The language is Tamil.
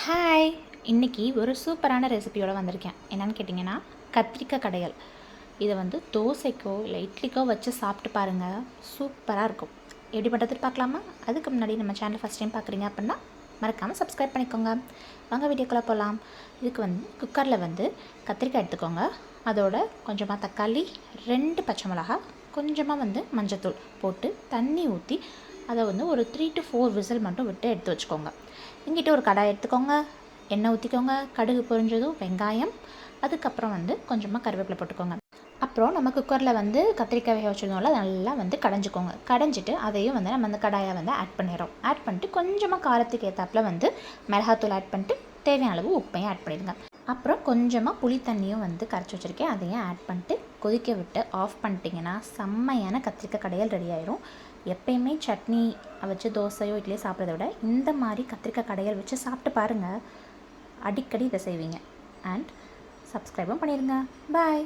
ஹாய், இன்றைக்கி ஒரு சூப்பரான ரெசிபியோடு வந்திருக்கேன். என்னென்னு கேட்டிங்கன்னா, கத்திரிக்காய் கடையல். இதை வந்து தோசைக்கோ இல்லை இட்லிக்கோ வச்சு சாப்பிட்டு பாருங்கள், சூப்பராக இருக்கும். எப்படி பண்ணுறது பார்க்கலாமா? அதுக்கு முன்னாடி நம்ம சேனல் ஃபஸ்ட் டைம் பார்க்குறீங்க அப்படின்னா மறக்காமல் சப்ஸ்கிரைப் பண்ணிக்கோங்க. வாங்க வீடியோக்குள்ளே போகலாம். இதுக்கு வந்து குக்கரில் வந்து கத்திரிக்காய் எடுத்துக்கோங்க. அதோட கொஞ்சமாக தக்காளி, 2 பச்சை மிளகா, கொஞ்சமாக வந்து மஞ்சத்தூள் போட்டு தண்ணி ஊற்றி அதை வந்து ஒரு 3 to 4 விசில் மட்டும் விட்டு எடுத்து வச்சுக்கோங்க. இங்கிட்ட ஒரு கடாய் எடுத்துக்கோங்க, எண்ணெய் ஊற்றிக்கோங்க. கடுகு பொரிஞ்சதும் வெங்காயம், அதுக்கப்புறம் வந்து கொஞ்சமாக கருவேப்பிலை போட்டுக்கோங்க. அப்புறம் நம்ம குக்கரில் வந்து கத்திரிக்காய் வேக வச்சுருந்தோம்ல, நல்லா வந்து கடைஞ்சிக்கோங்க. கடைஞ்சிட்டு அதையும் வந்து நம்ம அந்த கடாயை வந்து ஆட் பண்ணிடுறோம். ஆட் பண்ணிட்டு கொஞ்சமாக காரத்துக்கு ஏற்றாப்புல வந்து மிளகாத்தூள் ஆட் பண்ணிட்டு தேவையான அளவு உப்பையும் ஆட் பண்ணிடுங்க. அப்புறம் கொஞ்சமாக புளி தண்ணியும் வந்து கரைச்சி வச்சுருக்கேன், அதையும் ஆட் பண்ணிட்டு கொதிக்க விட்டு ஆஃப் பண்ணிட்டிங்கன்னா செம்மையான கத்திரிக்காய் கடையல் ரெடி ஆயிரும். எப்பயுமே சட்னி வச்சு தோசையோ இட்லியோ சாப்பிட்றத விட இந்த மாதிரி கத்திரிக்காய் கடையல் வச்சு சாப்பிட்டு பாருங்கள். அடிக்கடி இதை செய்வீங்க. அண்ட் சப்ஸ்கிரைபும் பண்ணிடுங்க. பாய்.